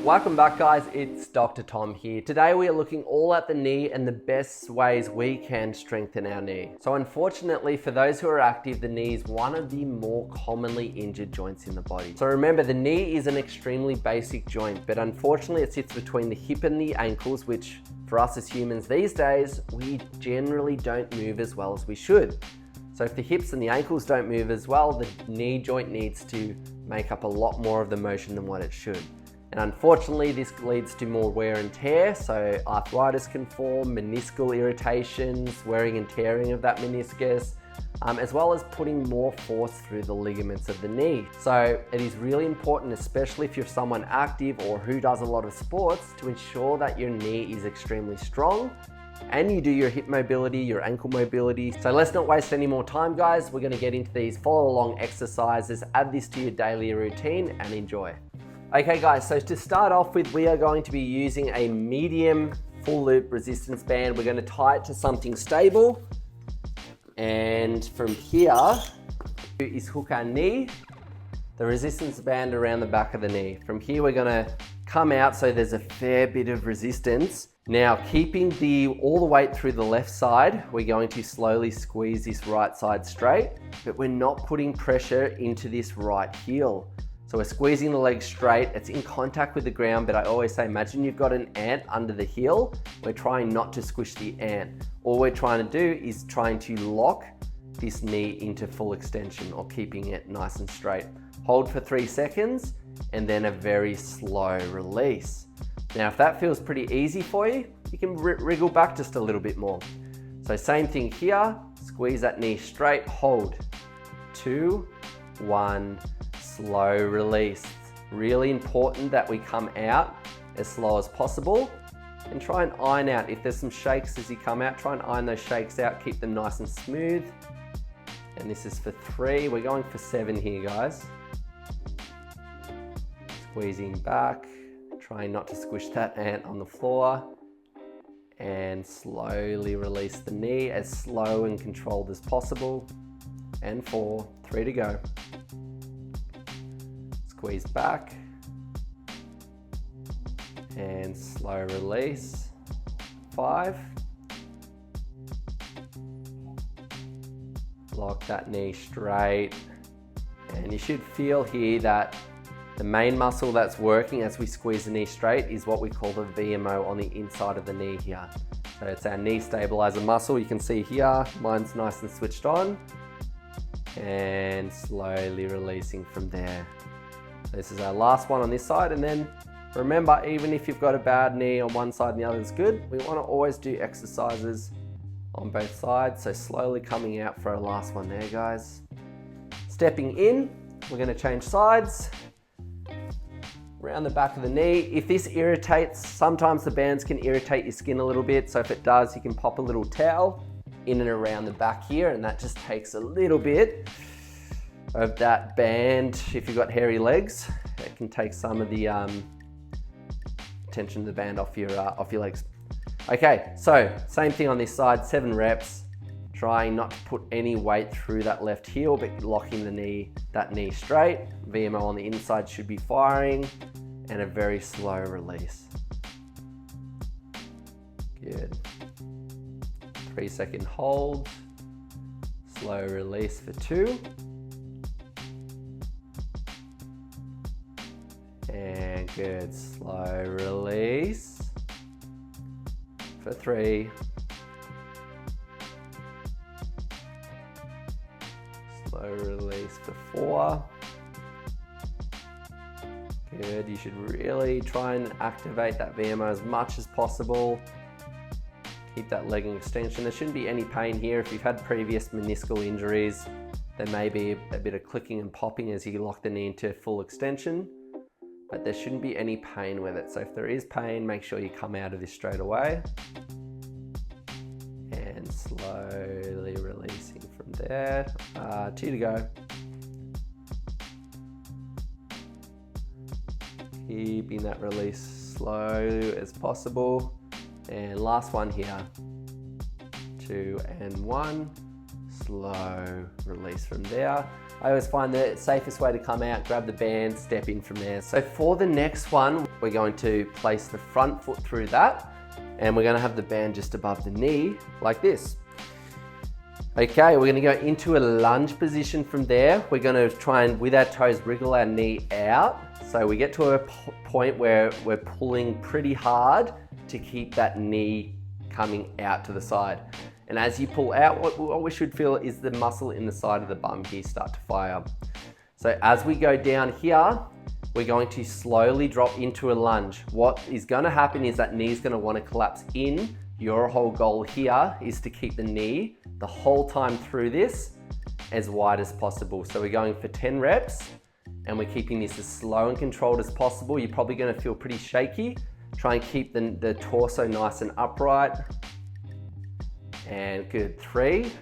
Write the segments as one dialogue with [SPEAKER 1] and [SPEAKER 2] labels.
[SPEAKER 1] Welcome back, guys. It's Dr. Tom here. Today we are looking all at the knee and the best ways we can strengthen our knee. So unfortunately for those who are active, the knee is one of the more commonly injured joints in the body. So remember, the knee is an extremely basic joint, but unfortunately it sits between the hip and the ankles, which for us as humans these days, we generally don't move as well as we should. So if the hips and the ankles don't move as well, the knee joint needs to make up a lot more of the motion than what it should. And unfortunately, this leads to more wear and tear, so arthritis can form, meniscal irritations, wearing and tearing of that meniscus, as well as putting more force through the ligaments of the knee. So it is really important, especially if you're someone active or who does a lot of sports, to ensure that your knee is extremely strong and you do your hip mobility, your ankle mobility. So let's not waste any more time, guys. We're gonna get into these follow along exercises, add this to your daily routine and enjoy. Okay guys, so to start off with, we are going to be using a medium full loop resistance band. We're gonna tie it to something stable. And from here is hook our knee, the resistance band around the back of the knee. From here, we're gonna come out so there's a fair bit of resistance. Now, keeping all the weight through the left side, we're going to slowly squeeze this right side straight, but we're not putting pressure into this right heel. So we're squeezing the leg straight, it's in contact with the ground, but I always say, imagine you've got an ant under the heel. We're trying not to squish the ant. All we're trying to do is trying to lock this knee into full extension or keeping it nice and straight. Hold for 3 seconds and then a very slow release. Now, if that feels pretty easy for you, you can wriggle back just a little bit more. So same thing here, squeeze that knee straight, hold. 2, 1, slow release. Really important that we come out as slow as possible and try and iron out. If there's some shakes as you come out, try and iron those shakes out, keep them nice and smooth. And this is for 3, we're going for 7 here, guys. Squeezing back, trying not to squish that ant on the floor, and slowly release the knee as slow and controlled as possible. And 4, 3 to go. Squeeze back and slow release. 5. Lock that knee straight, and you should feel here that the main muscle that's working as we squeeze the knee straight is what we call the VMO on the inside of the knee here. So it's our knee stabilizer muscle. You can see here, mine's nice and switched on, and slowly releasing from there. This is our last one on this side, and then remember, even if you've got a bad knee on one side and the other is good, we want to always do exercises on both sides. So slowly coming out for our last one there, guys. Stepping in, we're going to change sides. Around the back of the knee. If this irritates, sometimes the bands can irritate your skin a little bit. So if it does, you can pop a little towel in and around the back here, and that just takes a little bit of that band. If you've got hairy legs, it can take some of the tension of the band off your legs. Okay, so same thing on this side, 7 reps. Trying not to put any weight through that left heel, but locking that knee straight. VMO on the inside should be firing, and a very slow release. Good. 3-second hold. Slow release for 2. And good, slow release for 3. Slow release for 4. Good, you should really try and activate that VMO as much as possible. Keep that leg in extension. There shouldn't be any pain here. If you've had previous meniscal injuries, there may be a bit of clicking and popping as you lock the knee into full extension, but there shouldn't be any pain with it. So if there is pain, make sure you come out of this straight away. And slowly releasing from there. 2 to go. Keeping that release slow as possible. And last one here. 2 and 1. Slow release from there. I always find the safest way to come out, grab the band, step in from there. So for the next one, we're going to place the front foot through that, and we're going to have the band just above the knee like this. Okay, we're going to go into a lunge position from there. We're going to try and, with our toes, wriggle our knee out. So we get to a point where we're pulling pretty hard to keep that knee coming out to the side. And as you pull out, what we should feel is the muscle in the side of the bum here start to fire. So as we go down here, we're going to slowly drop into a lunge. What is going to happen is that knee is going to want to collapse in. Your whole goal here is to keep the knee the whole time through this as wide as possible. So we're going for 10 reps and we're keeping this as slow and controlled as possible. You're probably going to feel pretty shaky. Try and keep the torso nice and upright. And good, 3.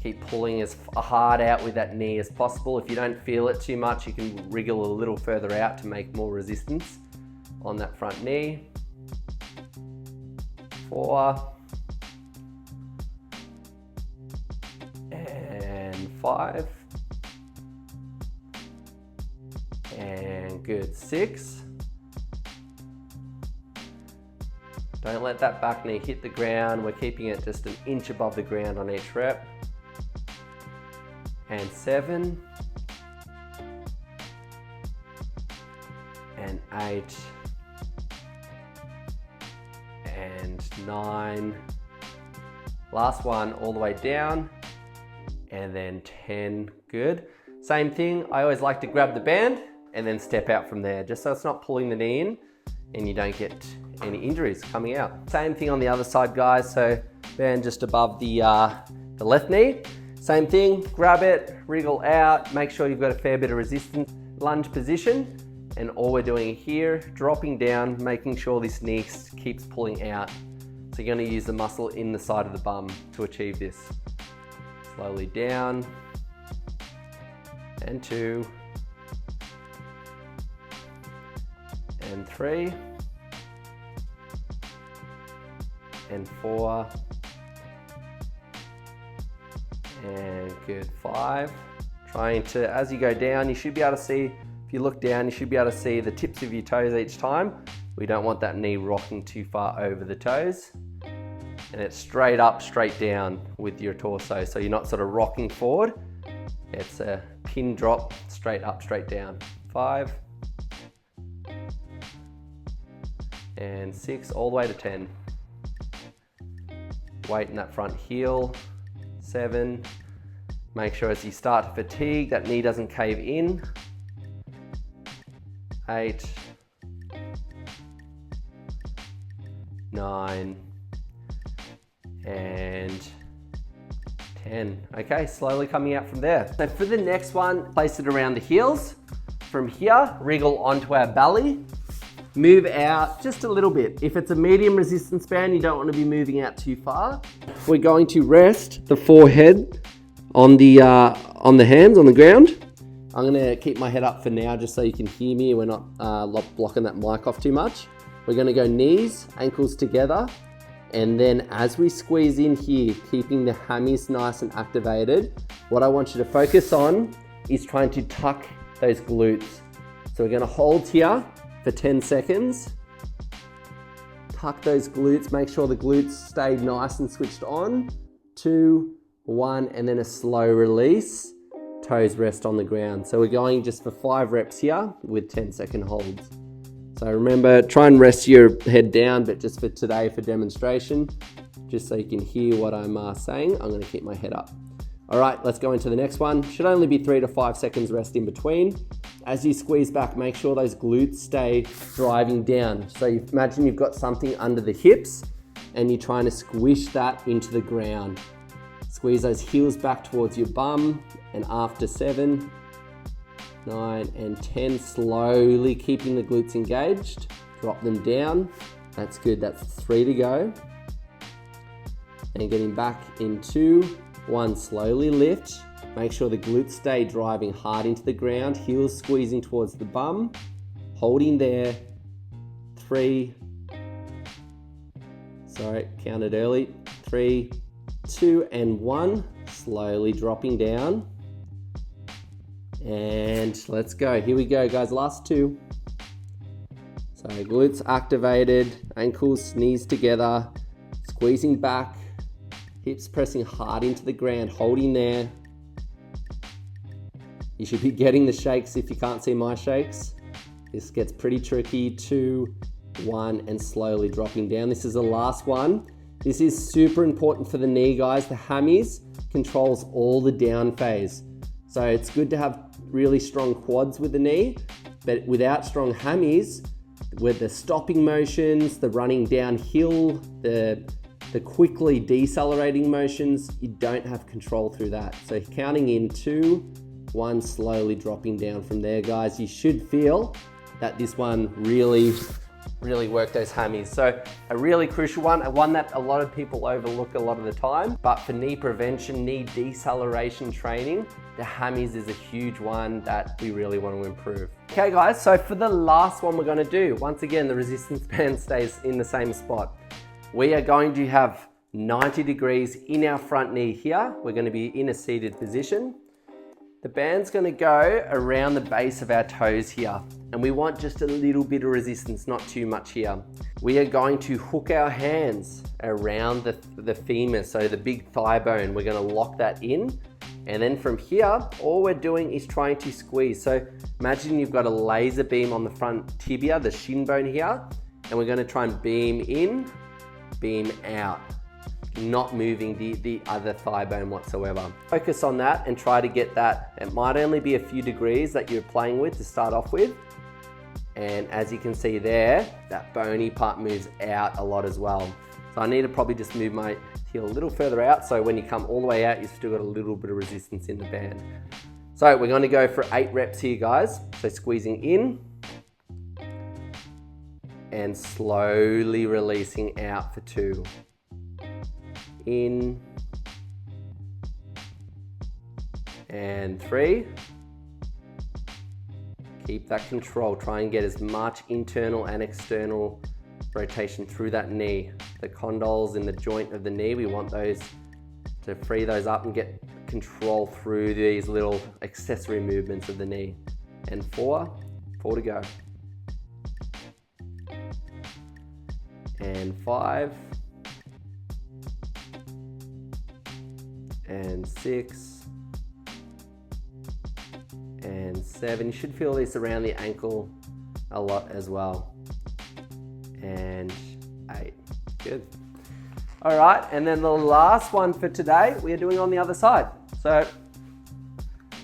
[SPEAKER 1] Keep pulling as hard out with that knee as possible. If you don't feel it too much, you can wriggle a little further out to make more resistance on that front knee. 4. And 5. And good, 6. Don't let that back knee hit the ground. We're keeping it just an inch above the ground on each rep. And 7. And 8. And 9. Last one, all the way down. And then 10, good. Same thing, I always like to grab the band and then step out from there, just so it's not pulling the knee in and you don't get any injuries coming out. Same thing on the other side, guys. So band just above the left knee. Same thing, grab it, wriggle out, make sure you've got a fair bit of resistance. Lunge position, and all we're doing here, dropping down, making sure this knee keeps pulling out. So you're gonna use the muscle in the side of the bum to achieve this. Slowly down, and 2, and 3, and 4, and good, 5. Trying to, as you go down, you should be able to see, if you look down, you should be able to see the tips of your toes each time. We don't want that knee rocking too far over the toes. And it's straight up, straight down with your torso. So you're not sort of rocking forward. It's a pin drop, straight up, straight down. 5. And 6, all the way to 10. Weight in that front heel. 7. Make sure as you start to fatigue, that knee doesn't cave in. 8. 9. And 10. Okay, slowly coming out from there. So for the next one, place it around the heels. From here, wriggle onto our belly. Move out just a little bit. If it's a medium resistance band, you don't want to be moving out too far. We're going to rest the forehead on the hands on the ground. I'm gonna keep my head up for now just so you can hear me. We're not blocking that mic off too much. We're gonna go knees, ankles together. And then as we squeeze in here, keeping the hammies nice and activated, what I want you to focus on is trying to tuck those glutes. So we're gonna hold here for 10 seconds. Tuck those glutes, make sure the glutes stay nice and switched on. 2, 1, and then a slow release. Toes rest on the ground. So we're going just for 5 reps here with 10-second holds. So remember, try and rest your head down, but just for today, for demonstration, just so you can hear what I'm saying, I'm gonna keep my head up. All right, let's go into the next one. Should only be 3 to 5 seconds rest in between. As you squeeze back, make sure those glutes stay driving down. So you imagine you've got something under the hips and you're trying to squish that into the ground. Squeeze those heels back towards your bum, and after 7, 9, and 10, slowly keeping the glutes engaged. Drop them down. That's good, that's 3 to go. And getting back in 2, 1, slowly lift. Make sure the glutes stay driving hard into the ground, heels squeezing towards the bum. Holding there. 3, sorry, counted early. 3, 2, and 1, slowly dropping down. And let's go. Here we go, guys. Last 2. So glutes activated, ankles, knees together, squeezing back, hips pressing hard into the ground, holding there. You should be getting the shakes if you can't see my shakes. This gets pretty tricky. 2, 1, and slowly dropping down. This is the last one. This is super important for the knee, guys. The hammies controls all the down phase. So it's good to have really strong quads with the knee, but without strong hammies, with the stopping motions, the running downhill, the quickly decelerating motions, you don't have control through that. So counting in 2, 1, slowly dropping down from there, guys. You should feel that this one really worked those hammies. So a really crucial one that a lot of people overlook a lot of the time, but for knee prevention, knee deceleration training, the hammies is a huge one that we really want to improve. Okay guys, so for the last one we're going to do, once again, the resistance band stays in the same spot. We are going to have 90 degrees in our front knee here. We're going to be in a seated position. The band's going to go around the base of our toes here, and we want just a little bit of resistance, not too much here. We are going to hook our hands around the femur, so the big thigh bone. We're going to lock that in, and then from here, all we're doing is trying to squeeze. So imagine you've got a laser beam on the front tibia, the shin bone here, and we're going to try and beam in, beam out, not moving the other thigh bone whatsoever. Focus on that and try to get that. It might only be a few degrees that you're playing with to start off with. And as you can see there, that bony part moves out a lot as well. So I need to probably just move my heel a little further out, so when you come all the way out, you've still got a little bit of resistance in the band. So we're going to go for 8 reps here, guys. So squeezing in and slowly releasing out for 2. In and 3. Keep that control. Try and get as much internal and external rotation through that knee. The condyles in the joint of the knee, we want those to free those up and get control through these little accessory movements of the knee. And 4 to go. And 5. And 6, and 7. You should feel this around the ankle a lot as well. And 8. Good. All right, and then the last one for today, we are doing on the other side. So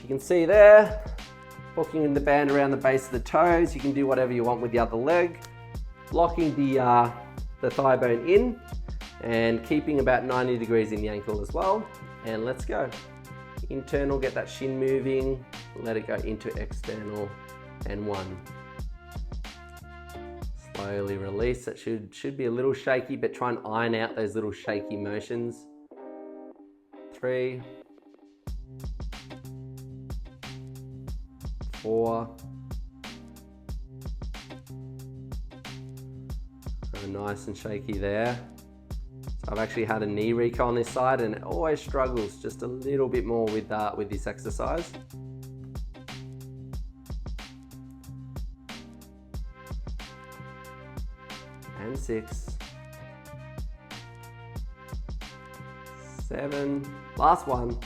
[SPEAKER 1] you can see there, hooking the band around the base of the toes. You can do whatever you want with the other leg. Locking the thigh bone in and keeping about 90 degrees in the ankle as well. And let's go. Internal, get that shin moving. Let it go into external. And 1. Slowly release. It should be a little shaky, but try and iron out those little shaky motions. 3. 4. Oh, nice and shaky there. I've actually had a knee recon on this side, and it always struggles just a little bit more with this exercise. And 6, 7, last one,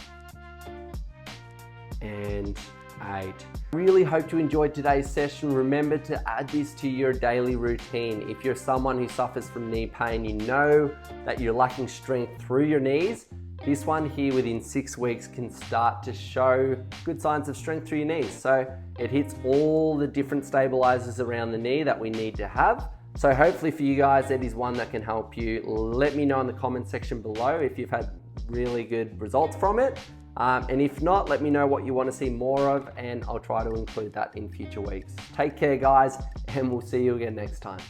[SPEAKER 1] and 8. Really hope you enjoyed today's session. Remember to add this to your daily routine. If you're someone who suffers from knee pain, you know that you're lacking strength through your knees, this one here within 6 weeks can start to show good signs of strength through your knees. So it hits all the different stabilizers around the knee that we need to have. So hopefully for you guys, it is one that can help you. Let me know in the comment section below if you've had really good results from it. And if not, let me know what you want to see more of, and I'll try to include that in future weeks. Take care, guys, and we'll see you again next time.